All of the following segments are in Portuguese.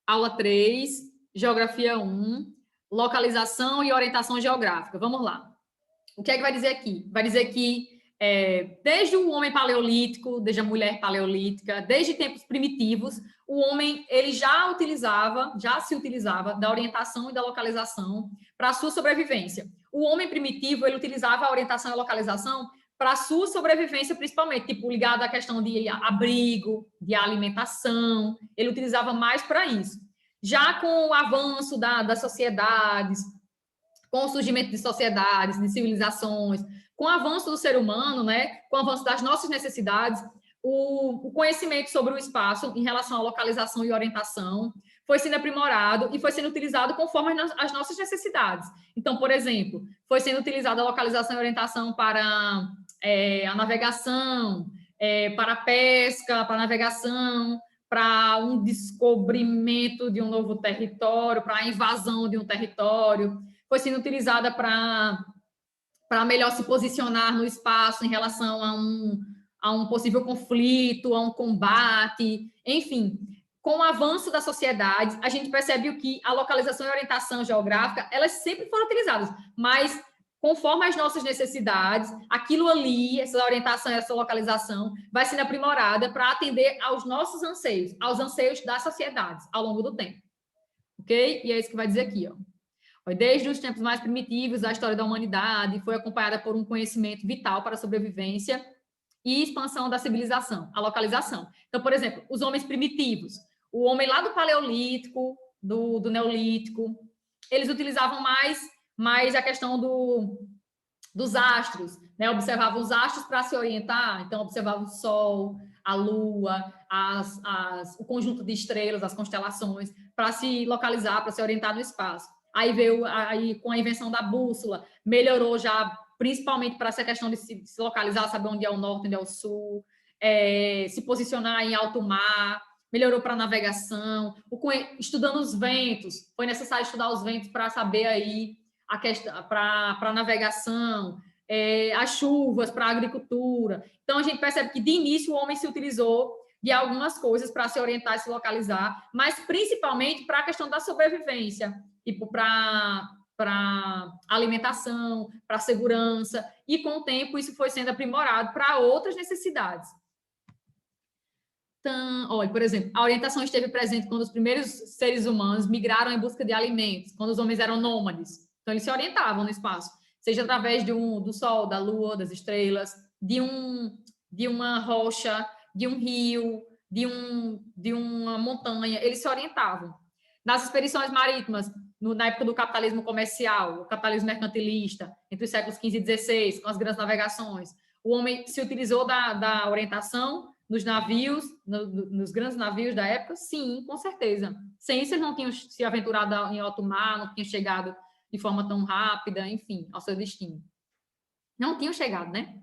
Aula 3, Geografia 1, Localização e Orientação Geográfica. Vamos lá. O que é que vai dizer aqui? Vai dizer que desde o homem paleolítico, desde a mulher paleolítica, desde tempos primitivos, o homem ele já se utilizava da orientação e da localização para a sua sobrevivência. O homem primitivo ele utilizava a orientação e a localização para a sua sobrevivência, principalmente, tipo, ligado à questão de abrigo, de alimentação, ele utilizava mais para isso. Já com o avanço das sociedades, com o surgimento de sociedades, de civilizações, com o avanço do ser humano, né, com o avanço das nossas necessidades, o conhecimento sobre o espaço em relação à localização e orientação foi sendo aprimorado e foi sendo utilizado conforme as nossas necessidades. Então, por exemplo, foi sendo utilizada a localização e orientação para a navegação, para a pesca, para a navegação, para um descobrimento de um novo território, para a invasão de um território, foi sendo utilizada para melhor se posicionar no espaço em relação a um possível conflito, a um combate, enfim. Com o avanço da sociedade, a gente percebe que a localização e a orientação geográfica, elas sempre foram utilizadas, mas conforme as nossas necessidades, aquilo ali, essa orientação, essa localização, vai sendo aprimorada para atender aos nossos anseios, aos anseios das sociedades ao longo do tempo. Ok? E é isso que vai dizer aqui, ó. Desde os tempos mais primitivos, a história da humanidade foi acompanhada por um conhecimento vital para a sobrevivência e expansão da civilização, a localização. Então, por exemplo, os homens primitivos, o homem lá do Paleolítico, do Neolítico, eles utilizavam mais a questão dos astros, né? Observavam os astros para se orientar, então observavam o Sol, a Lua, o conjunto de estrelas, as constelações, para se localizar, para se orientar no espaço. Aí veio com a invenção da bússola, melhorou já, principalmente para essa questão de se localizar, saber onde é o norte, onde é o sul, se posicionar em alto mar, melhorou para a navegação, estudando os ventos, foi necessário estudar os ventos para saber aí a questão, para a navegação, as chuvas para a agricultura. Então, a gente percebe que, de início, o homem se utilizou de algumas coisas para se orientar e se localizar, mas principalmente para a questão da sobrevivência, tipo para alimentação, para segurança, e com o tempo isso foi sendo aprimorado para outras necessidades. Então, olha, por exemplo, a orientação esteve presente quando os primeiros seres humanos migraram em busca de alimentos, quando os homens eram nômades. Então, eles se orientavam no espaço, seja através do sol, da lua, das estrelas, de uma rocha, de um rio, de uma montanha, eles se orientavam. Nas expedições marítimas, na época do capitalismo comercial, o capitalismo mercantilista, entre os séculos XV e XVI, com as grandes navegações, o homem se utilizou da orientação nos navios, nos grandes navios da época? Sim, com certeza. Sem isso, eles não tinham se aventurado em alto mar, não tinham chegado de forma tão rápida, enfim, ao seu destino. Não tinham chegado, né?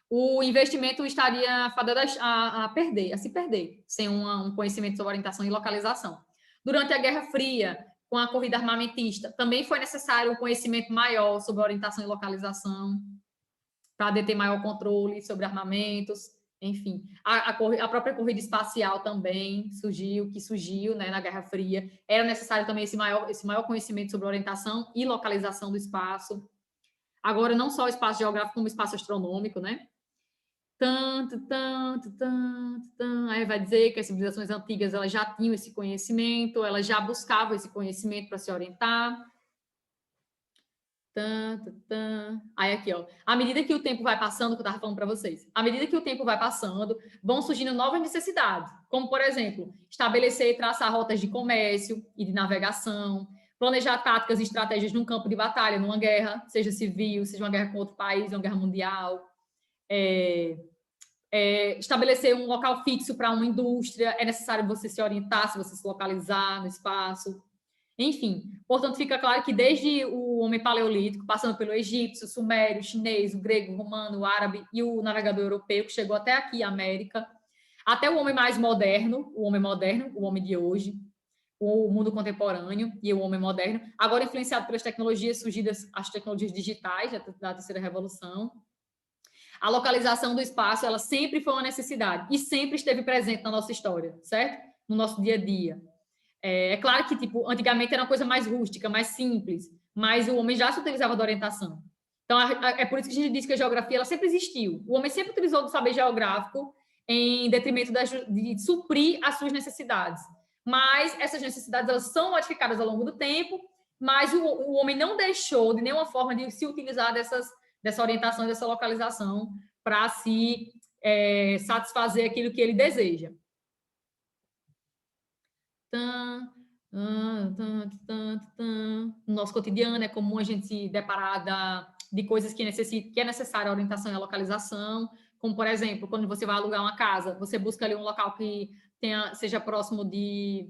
O investimento estaria fadado a se perder, sem um conhecimento sobre orientação e localização. Durante a Guerra Fria, com a corrida armamentista, também foi necessário um conhecimento maior sobre orientação e localização, para deter maior controle sobre armamentos, enfim. A própria corrida espacial também surgiu, né, na Guerra Fria. Era necessário também esse maior conhecimento sobre orientação e localização do espaço. Agora, não só o espaço geográfico, como o espaço astronômico, né? Aí vai dizer que as civilizações antigas elas já tinham esse conhecimento, elas já buscavam esse conhecimento para se orientar. Aí aqui, ó, à medida que o tempo vai passando, que eu estava falando para vocês, à medida que o tempo vai passando, vão surgindo novas necessidades, como, por exemplo, estabelecer e traçar rotas de comércio e de navegação, planejar táticas e estratégias num campo de batalha, numa guerra, seja civil, seja uma guerra com outro país, uma guerra mundial, estabelecer um local fixo para uma indústria, é necessário você se orientar, se você se localizar no espaço. Enfim, portanto, fica claro que desde o homem paleolítico, passando pelo egípcio, sumério, chinês, o grego, o romano, o árabe e o navegador europeu, que chegou até aqui, a América, até o homem mais moderno, o homem de hoje, o mundo contemporâneo e o homem moderno, agora influenciado pelas tecnologias surgidas, as tecnologias digitais da terceira revolução. A localização do espaço, ela sempre foi uma necessidade e sempre esteve presente na nossa história, certo? No nosso dia a dia. É claro que, tipo, antigamente era uma coisa mais rústica, mais simples, mas o homem já se utilizava da orientação. Então, é por isso que a gente diz que a geografia ela sempre existiu. O homem sempre utilizou do saber geográfico em detrimento de suprir as suas necessidades. Mas essas necessidades elas são modificadas ao longo do tempo, mas o homem não deixou de nenhuma forma de se utilizar dessa orientação, dessa localização para se satisfazer aquilo que ele deseja. No nosso cotidiano é comum a gente se deparar de coisas que é necessária a orientação e a localização, como, por exemplo, quando você vai alugar uma casa, você busca ali um local que seja próximo de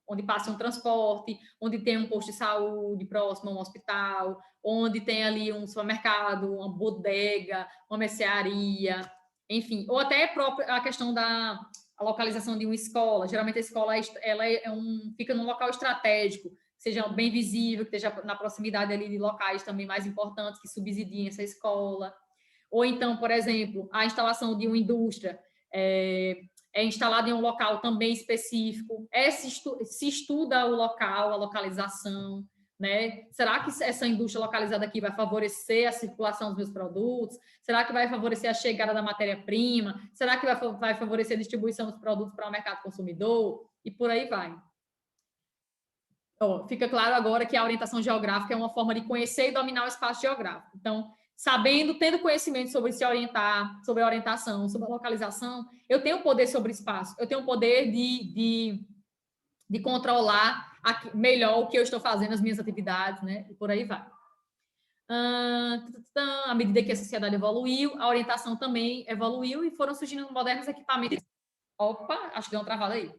onde passe um transporte, onde tem um posto de saúde próximo a um hospital, onde tem ali um supermercado, uma bodega, uma mercearia, enfim, ou até a questão da localização de uma escola. Geralmente a escola ela fica num local estratégico, seja bem visível, que esteja na proximidade ali de locais também mais importantes que subsidiem essa escola. Ou então, por exemplo, a instalação de uma indústria é instalada em um local também específico, se estuda o local, a localização, né? Será que essa indústria localizada aqui vai favorecer a circulação dos meus produtos? Será que vai favorecer a chegada da matéria-prima? Será que vai favorecer a distribuição dos produtos para o mercado consumidor? E por aí vai. Fica claro agora que a orientação geográfica é uma forma de conhecer e dominar o espaço geográfico. Então, tendo conhecimento sobre se orientar, sobre a orientação, sobre a localização, eu tenho poder sobre o espaço, eu tenho o poder de controlar melhor o que eu estou fazendo, as minhas atividades, né? E por aí vai. À medida que a sociedade evoluiu, a orientação também evoluiu e foram surgindo modernos equipamentos. Opa, acho que deu uma travada aí.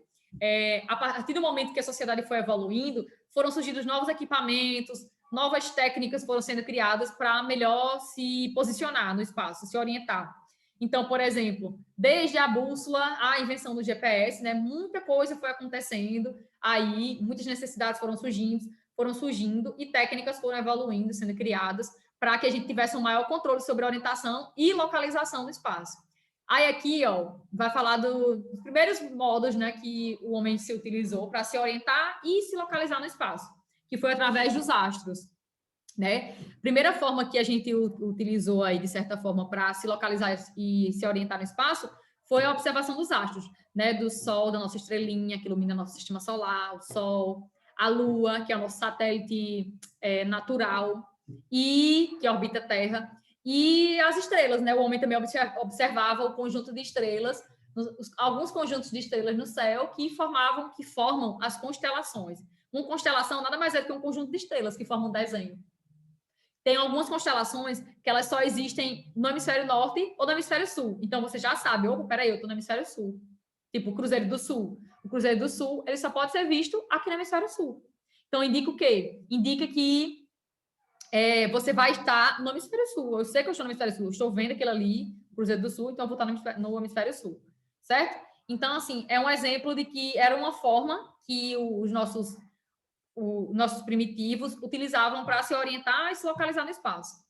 A partir do momento que a sociedade foi evoluindo, foram surgindo novos equipamentos, novas técnicas foram sendo criadas para melhor se posicionar no espaço, se orientar. Então, por exemplo, desde a bússola, a invenção do GPS, né, muita coisa foi acontecendo aí, muitas necessidades foram surgindo e técnicas foram evoluindo, sendo criadas para que a gente tivesse um maior controle sobre a orientação e localização do espaço. Aí aqui, vai falar dos primeiros modos, né, que o homem se utilizou para se orientar e se localizar no espaço, que foi através dos astros, né? Primeira forma que a gente utilizou aí, de certa forma, para se localizar e se orientar no espaço foi a observação dos astros, né? Do Sol, da nossa estrelinha, que ilumina nosso sistema solar, o Sol, a Lua, que é o nosso satélite natural, e que orbita a Terra, e as estrelas, né? O homem também observava o conjunto de estrelas, alguns conjuntos de estrelas no céu que formam as constelações. Uma constelação nada mais é do que um conjunto de estrelas que formam um desenho. Tem algumas constelações que elas só existem no hemisfério norte ou no hemisfério sul. Então você já sabe, peraí, eu estou no hemisfério sul. Tipo o Cruzeiro do Sul. O Cruzeiro do Sul, ele só pode ser visto aqui no hemisfério sul. Então indica o quê? Indica que você vai estar no hemisfério sul. Eu sei que eu estou no hemisfério sul, eu estou vendo aquilo ali, Cruzeiro do Sul, então eu vou estar no hemisfério sul. Certo? Então, assim, é um exemplo de que era uma forma que os nossos primitivos utilizavam para se orientar e se localizar no espaço.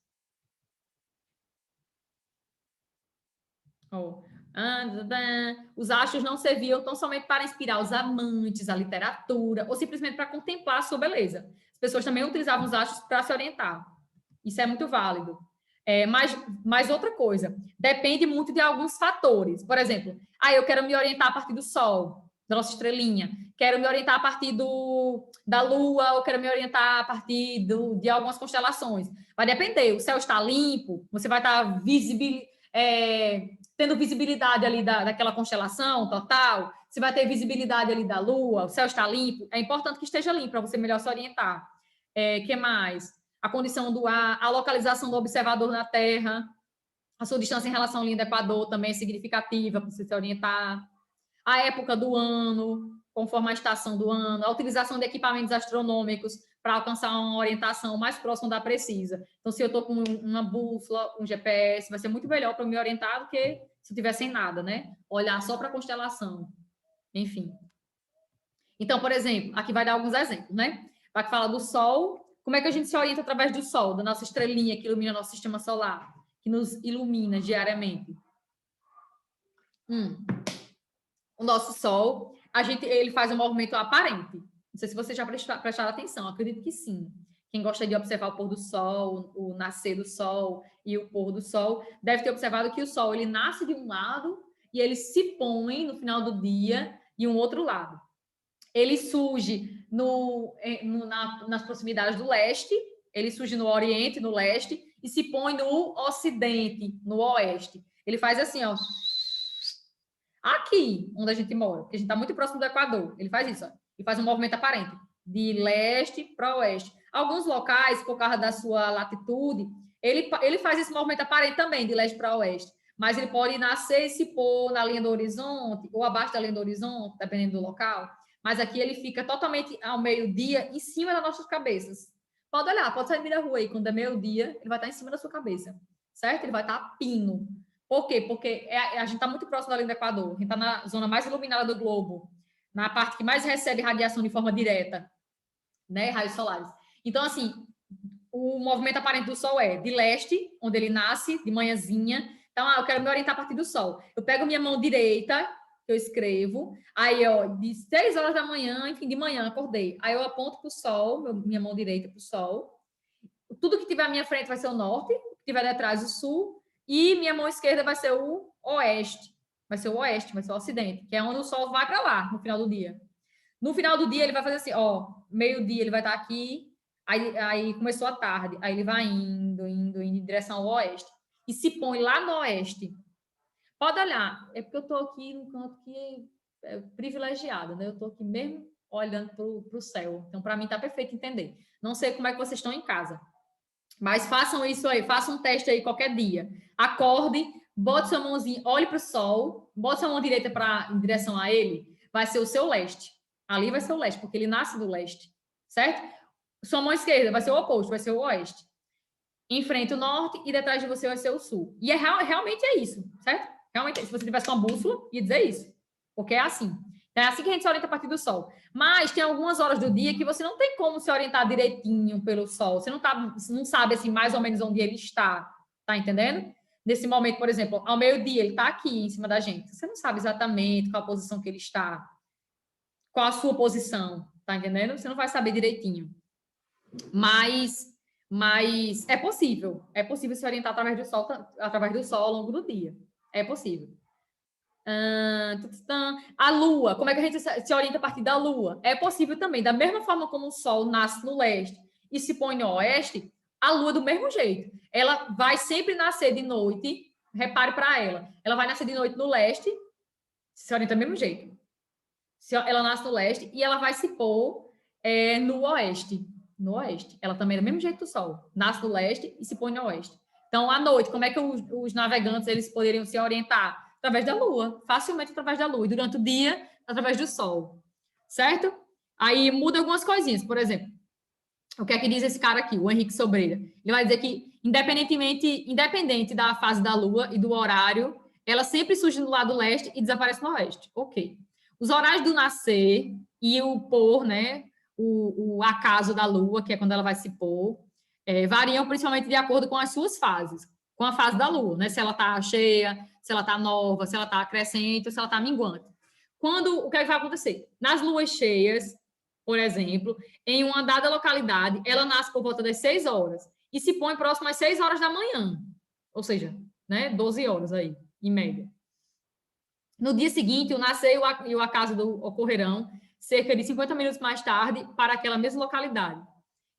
Os astros não serviam tão somente para inspirar os amantes, a literatura, ou simplesmente para contemplar a sua beleza. As pessoas também utilizavam os astros para se orientar. Isso é muito válido. Mas outra coisa, depende muito de alguns fatores. Por exemplo, eu quero me orientar a partir do Sol, da nossa estrelinha. Quero me orientar a partir da Lua, ou quero me orientar a partir de algumas constelações. Vai depender. O céu está limpo, você vai estar tendo visibilidade ali daquela constelação total, você vai ter visibilidade ali da Lua, o céu está limpo. É importante que esteja limpo para você melhor se orientar. Que mais? A condição do ar, a localização do observador na Terra, a sua distância em relação à linha do Equador também é significativa para você se orientar. A época do ano, conforme a estação do ano, a utilização de equipamentos astronômicos para alcançar uma orientação mais próxima da precisa. Então, se eu estou com uma bússola, um GPS, vai ser muito melhor para me orientar do que se eu tiver sem nada, né? Olhar só para a constelação. Enfim. Então, por exemplo, aqui vai dar alguns exemplos, né? Vai falar do Sol. Como é que a gente se orienta através do Sol, da nossa estrelinha que ilumina nosso sistema solar, que nos ilumina diariamente? O nosso Sol, ele faz um movimento aparente. Não sei se você já prestaram atenção, acredito que sim. Quem gosta de observar o pôr do sol, o nascer do sol e o pôr do sol, deve ter observado que o sol ele nasce de um lado e ele se põe no final do dia de um outro lado. Ele surge nas proximidades do leste, ele surge no oriente, no leste, e se põe no ocidente, no oeste. Ele faz assim, ó. Aqui, onde a gente mora, porque a gente está muito próximo do Equador, ele faz isso, ó, e faz um movimento aparente, de leste para oeste. Alguns locais, por causa da sua latitude, ele faz esse movimento aparente também, de leste para oeste, mas ele pode nascer e se pôr na linha do horizonte, ou abaixo da linha do horizonte, dependendo do local, mas aqui ele fica totalmente ao meio-dia, em cima das nossas cabeças. Pode olhar, pode sair da rua aí, quando é meio-dia, ele vai estar em cima da sua cabeça, certo? Ele vai estar pino. Por quê? Porque a gente está muito próximo da linha do Equador, a gente está na zona mais iluminada do globo, na parte que mais recebe radiação de forma direta, né, raios solares. Então, assim, o movimento aparente do Sol é de leste, onde ele nasce, de manhãzinha. Então, eu quero me orientar a partir do Sol. Eu pego minha mão direita, que eu escrevo, aí, ó, de 6 horas da manhã, enfim, de manhã, acordei. Aí eu aponto para o Sol, minha mão direita para o Sol. Tudo que tiver à minha frente vai ser o norte, o que tiver detrás o sul, e minha mão esquerda vai ser o oeste. Vai ser o oeste, vai ser o ocidente, que é onde o sol vai para lá, no final do dia. No final do dia, ele vai fazer assim, ó, meio-dia ele vai estar aqui, aí começou a tarde, aí ele vai indo em direção ao oeste, e se põe lá no oeste. Pode olhar, é porque eu estou aqui no canto que é privilegiado, né? Eu estou aqui mesmo olhando para o céu. Então, para mim, está perfeito entender. Não sei como é que vocês estão em casa. Mas façam isso aí, façam um teste aí qualquer dia. Acorde, bote sua mãozinha, olhe para o sol, bote sua mão direita em direção a ele, vai ser o seu leste. Ali vai ser o leste, porque ele nasce do leste, certo? Sua mão esquerda vai ser o oposto, vai ser o oeste. Enfrenta o norte e detrás de você vai ser o sul. E realmente é isso, certo? Realmente, se você tivesse uma bússola, ia dizer isso. Porque é assim. É assim que a gente se orienta a partir do sol. Mas tem algumas horas do dia que você não tem como se orientar direitinho pelo sol. Você não sabe assim mais ou menos onde ele está. Tá entendendo? Nesse momento, por exemplo, ao meio-dia, ele está aqui em cima da gente. Você não sabe exatamente qual a posição que ele está. Qual a sua posição. Tá entendendo? Você não vai saber direitinho. Mas é possível. É possível se orientar através do sol ao longo do dia. É possível. A lua, como é que a gente se orienta a partir da lua? É possível também, da mesma forma como o sol nasce no leste e se põe no oeste, a lua do mesmo jeito. Ela vai sempre nascer de noite, repare para ela vai nascer de noite no leste, se orienta do mesmo jeito. Ela nasce no leste e ela vai se pôr no oeste. No oeste. Ela também é do mesmo jeito do sol. Nasce no leste e se põe no oeste. Então, à noite, como é que os navegantes eles poderiam se orientar? Através da lua, facilmente através da lua. E durante o dia, através do sol. Certo? Aí muda algumas coisinhas. Por exemplo, o que é que diz esse cara aqui, o Henrique Sobreira? Ele vai dizer que, independente da fase da lua e do horário, ela sempre surge no lado leste e desaparece no oeste. Ok. Os horários do nascer e o pôr, né? O acaso da lua, que é quando ela vai se pôr, variam principalmente de acordo com as suas fases, com a fase da lua, né? Se ela está cheia, se ela está nova, se ela está crescente, se ela está minguante. O que vai acontecer? Nas luas cheias, por exemplo, em uma dada localidade, ela nasce por volta das 6 horas e se põe próximo às 6 horas da manhã, ou seja, né, 12 horas aí, em média. No dia seguinte, o nascer e o acaso ocorrerão cerca de 50 minutos mais tarde para aquela mesma localidade,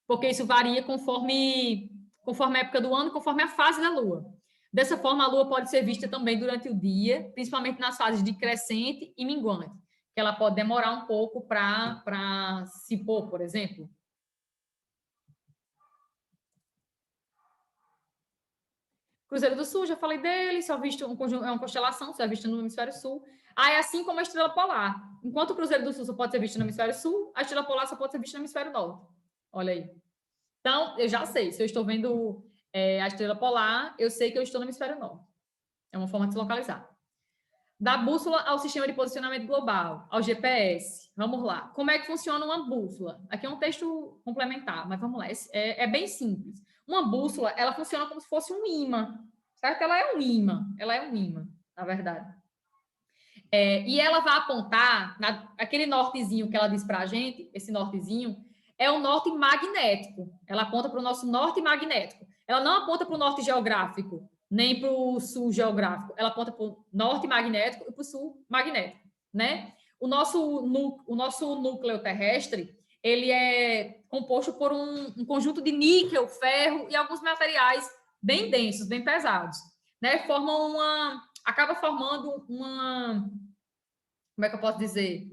porque isso varia conforme a época do ano, conforme a fase da lua. Dessa forma, a lua pode ser vista também durante o dia, principalmente nas fases de crescente e minguante, que ela pode demorar um pouco para se pôr, por exemplo. Cruzeiro do Sul, já falei dele, só visto é uma constelação, só é visto no hemisfério sul. Ah, é assim como a estrela polar. Enquanto o Cruzeiro do Sul só pode ser visto no hemisfério sul, a estrela polar só pode ser vista no hemisfério norte. Olha aí. Então, eu já sei, se eu estou vendo a estrela polar, eu sei que eu estou no hemisfério norte. É uma forma de se localizar. Da bússola ao sistema de posicionamento global, ao GPS. Vamos lá. Como é que funciona uma bússola? Aqui é um texto complementar, mas vamos lá. É bem simples. Uma bússola, ela funciona como se fosse um imã, certo? Ela é um imã, na verdade. E ela vai apontar, aquele nortezinho que ela diz para a gente, esse nortezinho, é o norte magnético. Ela aponta para o nosso norte magnético. Ela não aponta para o norte geográfico, nem para o sul geográfico. Ela aponta para o norte magnético e para o sul magnético, né? O nosso núcleo terrestre, ele é composto por um conjunto de níquel, ferro e alguns materiais bem densos, bem pesados, né? Acaba formando uma... Como é que eu posso dizer?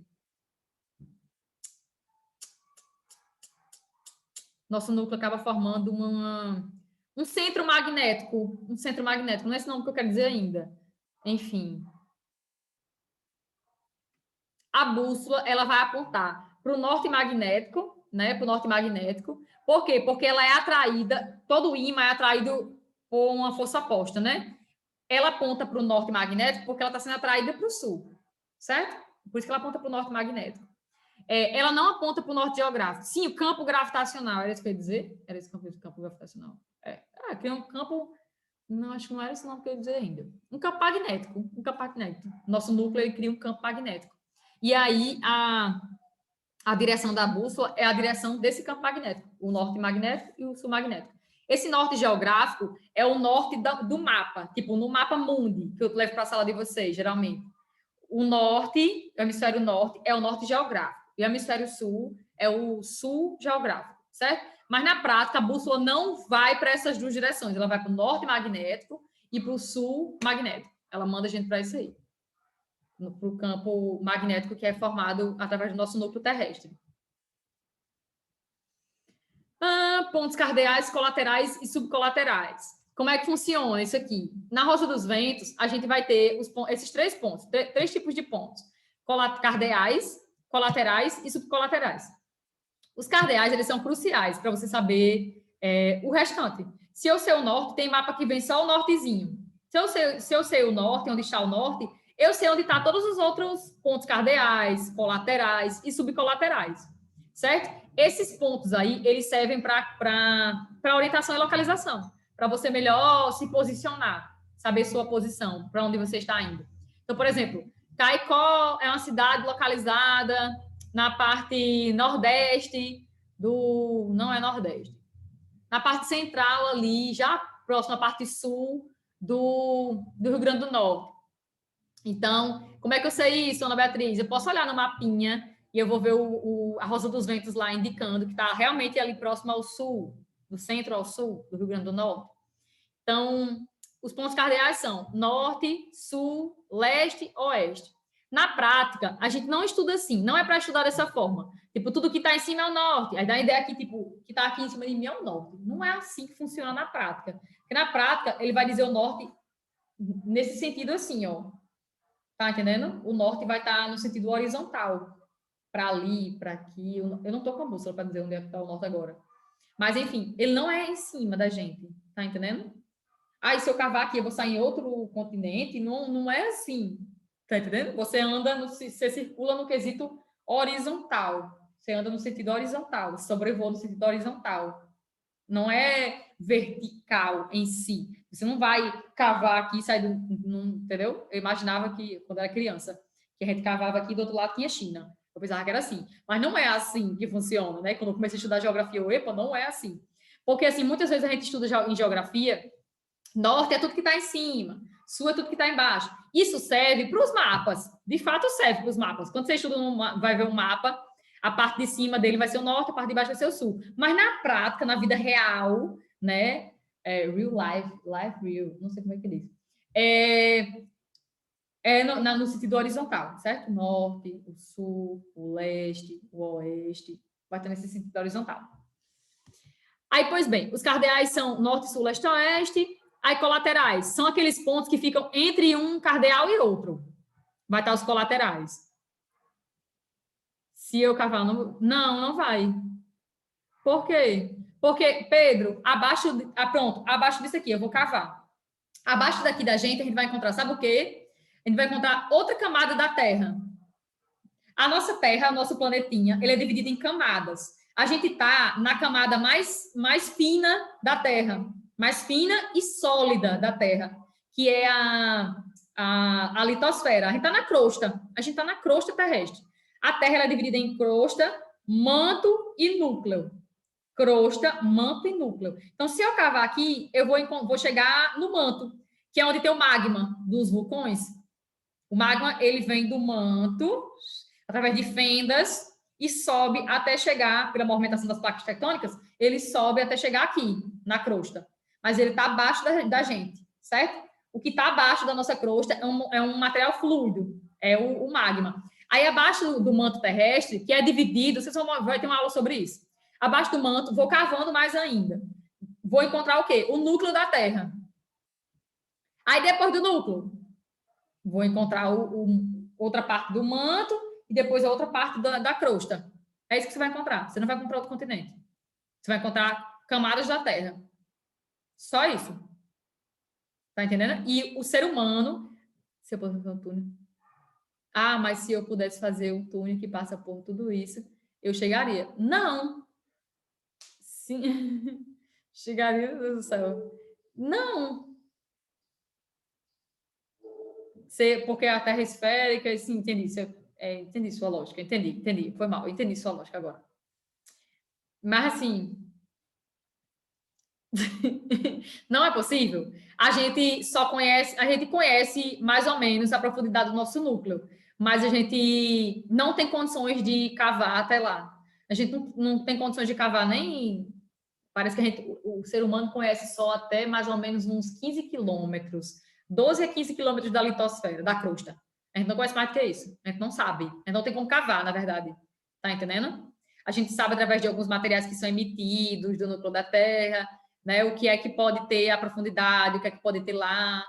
Nosso núcleo acaba formando um centro magnético. Um centro magnético, não é esse nome que eu quero dizer ainda. Enfim. A bússola, ela vai apontar para o norte magnético, né? Para o norte magnético. Por quê? Porque ela é atraída, todo ímã é atraído por uma força oposta, né? Ela aponta para o norte magnético porque ela está sendo atraída para o sul, certo? Por isso que ela aponta para o norte magnético. Ela não aponta para o norte geográfico. Sim, o campo gravitacional, era isso que eu ia dizer? Era esse campo gravitacional. Tem um campo... Não, acho que não era esse nome que eu ia dizer ainda. Um campo magnético. Nosso núcleo, ele cria um campo magnético. E aí, a direção da bússola é a direção desse campo magnético. O norte magnético e o sul magnético. Esse norte geográfico é o norte do mapa. Tipo, no mapa mundi, que eu levo para a sala de vocês, geralmente. O norte, o hemisfério norte, é o norte geográfico. E o hemisfério sul é o sul geográfico, certo? Mas na prática, a bússola não vai para essas duas direções. Ela vai para o norte magnético e para o sul magnético. Ela manda a gente para isso aí. Para o campo magnético que é formado através do nosso núcleo terrestre. Pontos cardeais, colaterais e subcolaterais. Como é que funciona isso aqui? Na Rosa dos Ventos, a gente vai ter esses 3 pontos, 3 tipos de pontos. Cardeais, colaterais e subcolaterais. Os cardeais, eles são cruciais para você saber o restante. Se eu sei o norte, tem mapa que vem só o nortezinho. Se eu sei o norte, onde está o norte, eu sei onde estão todos os outros pontos cardeais, colaterais e subcolaterais, certo? Esses pontos aí, eles servem para orientação e localização, para você melhor se posicionar, saber sua posição, para onde você está indo. Então, por exemplo, Caicó é uma cidade localizada na parte nordeste não é nordeste, na parte central ali, já próximo à parte sul do Rio Grande do Norte. Então, como é que eu sei isso, Ana Beatriz? Eu posso olhar no mapinha e eu vou ver a Rosa dos Ventos lá indicando que está realmente ali próximo ao sul, do centro ao sul do Rio Grande do Norte. Então, os pontos cardeais são norte, sul, leste, oeste. Na prática, a gente não estuda assim, não é para estudar dessa forma. Tipo, tudo que está em cima é o norte. Aí dá a ideia que, tipo, que está aqui em cima de mim é o norte. Não é assim que funciona na prática. Porque na prática, ele vai dizer o norte nesse sentido assim, ó. Tá entendendo? O norte vai estar no sentido horizontal. Para ali, para aqui. Eu não estou com a bússola para dizer onde é que está o norte agora. Mas, enfim, ele não é em cima da gente. Tá entendendo? Aí, se eu cavar aqui, eu vou sair em outro continente. Não é assim. Tá entendendo? Você você circula no quesito horizontal. Você anda no sentido horizontal. Sobrevoa no sentido horizontal. Não é vertical em si. Você não vai cavar aqui e sair entendeu? Eu imaginava que, quando era criança, que a gente cavava aqui e do outro lado tinha China. Eu pensava que era assim. Mas não é assim que funciona, né? Quando eu comecei a estudar geografia, não é assim. Porque, assim, muitas vezes a gente estuda em geografia, norte é tudo que está em cima, sul é tudo que está embaixo. Isso serve para os mapas. De fato, serve para os mapas. Quando você estuda, vai ver um mapa, a parte de cima dele vai ser o norte, a parte de baixo vai ser o sul. Mas na prática, na vida real, né? Real life real, não sei como é que diz. No sentido horizontal, certo? O norte, o sul, o leste, o oeste, vai estar nesse sentido horizontal. Aí, pois bem, os cardeais são norte, sul, leste, oeste. Aí, colaterais são aqueles pontos que ficam entre um cardeal e outro. Vai estar os colaterais. Se eu cavar, não vai. Por quê? Porque, Pedro, abaixo disso aqui, eu vou cavar. Abaixo daqui da gente, a gente vai encontrar, sabe o quê? A gente vai encontrar outra camada da Terra. A nossa Terra, o nosso planetinha, ele é dividido em camadas. A gente está na camada mais fina da Terra, mais fina e sólida da Terra, que é a litosfera. A gente está na crosta. A gente está na crosta terrestre. A Terra ela é dividida em crosta, manto e núcleo. Crosta, manto e núcleo. Então, se eu cavar aqui, eu vou chegar no manto, que é onde tem o magma dos vulcões. O magma, ele vem do manto, através de fendas, e sobe até chegar, pela movimentação das placas tectônicas, ele sobe até chegar aqui, na crosta. Mas ele está abaixo da gente, certo? O que está abaixo da nossa crosta é um material fluido, é o magma. Aí, abaixo do manto terrestre, que é dividido, vocês vai ter uma aula sobre isso. Abaixo do manto, vou cavando mais ainda. Vou encontrar o quê? O núcleo da Terra. Aí, depois do núcleo, vou encontrar outra parte do manto e depois a outra parte da crosta. É isso que você vai encontrar. Você não vai encontrar outro continente. Você vai encontrar camadas da Terra. Só isso. Tá entendendo? E o ser humano... Se eu pudesse fazer um túnel... Ah, mas se eu pudesse fazer um túnel que passa por tudo isso, eu chegaria. Não. Sim. Chegaria, meu Deus do céu. Não. Porque a Terra é esférica, sim, entendi. Entendi sua lógica, entendi. Foi mal, entendi sua lógica agora. Mas assim, não é possível. A gente conhece mais ou menos a profundidade do nosso núcleo, mas a gente não tem condições de cavar até lá. A gente não tem condições de cavar nem. Parece que o ser humano conhece só até mais ou menos uns 15 quilômetros, 12 a 15 quilômetros da litosfera, da crosta. A gente não conhece mais do que isso. A gente não sabe. A gente não tem como cavar, na verdade. Tá entendendo? A gente sabe através de alguns materiais que são emitidos do núcleo da Terra, né? O que é que pode ter a profundidade, o que é que pode ter lá.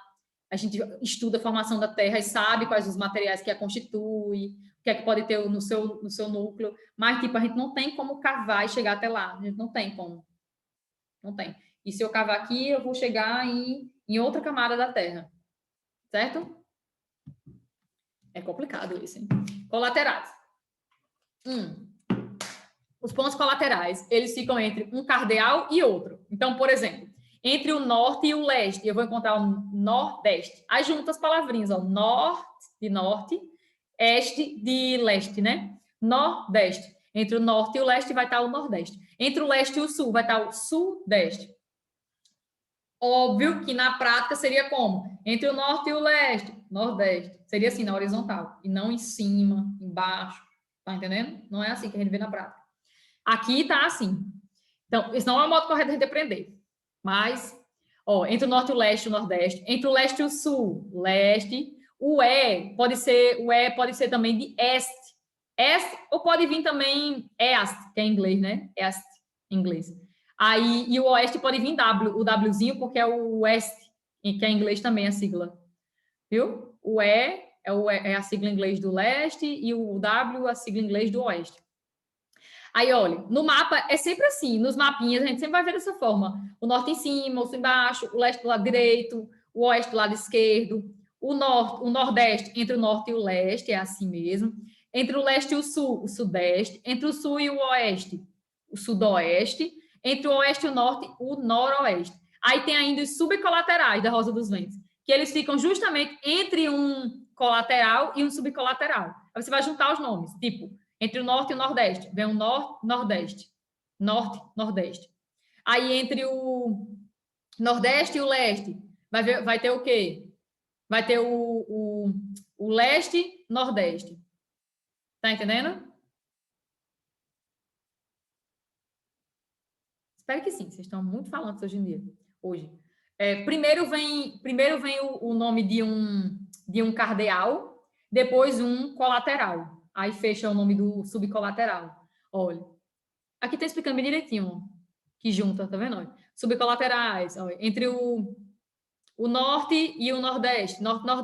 A gente estuda a formação da Terra e sabe quais os materiais que a constituem, o que é que pode ter no seu núcleo. Mas, tipo, a gente não tem como cavar e chegar até lá. A gente não tem como. Não tem. E se eu cavar aqui, eu vou chegar em outra camada da Terra. Certo? É complicado isso, hein? Colaterais. Os pontos colaterais, eles ficam entre um cardeal e outro. Então, por exemplo, entre o norte e o leste, eu vou encontrar o nordeste. Aí junto as palavrinhas, ó, norte, este de leste, né? Nordeste. Entre o norte e o leste vai estar o nordeste. Entre o leste e o sul vai estar o sudeste. Óbvio que na prática seria como? Entre o norte e o leste, nordeste. Seria assim, na horizontal. E não em cima, embaixo. Tá entendendo? Não é assim que a gente vê na prática. Aqui tá assim. Então, isso não é o modo correto de a gente aprender. Mas, ó, entre o norte e o leste, o nordeste. Entre o leste e o sul, leste. O pode ser também de este. Este, ou pode vir também est, que é em inglês, né? Est, em inglês. Aí, e o oeste pode vir W, o Wzinho, porque é o west, que é em inglês também a sigla. Viu? É a sigla em inglês do leste e o W a sigla em inglês do oeste. Aí, olha, no mapa é sempre assim, nos mapinhas a gente sempre vai ver dessa forma. O norte em cima, o sul embaixo, o leste do lado direito, o oeste do lado esquerdo, o nordeste entre o norte e o leste, é assim mesmo. Entre o leste e o sul, o sudeste. Entre o sul e o oeste, o sudoeste. Entre o oeste e o norte, o noroeste. Aí tem ainda os subcolaterais da Rosa dos Ventos, que eles ficam justamente entre um colateral e um subcolateral. Aí você vai juntar os nomes, tipo, entre o norte e o nordeste, vem o nordeste. Norte, nordeste. Aí entre o nordeste e o leste, vai ter o quê? Vai ter o leste, nordeste. Tá entendendo? Espero que sim, vocês estão muito falantes hoje em dia. Hoje. Primeiro vem o nome de um cardeal, depois um colateral. Aí fecha o nome do subcolateral. Olha, aqui está explicando bem direitinho, que junta, tá vendo? Olha, subcolaterais, olha, entre o norte e o nordeste, norte-nordeste.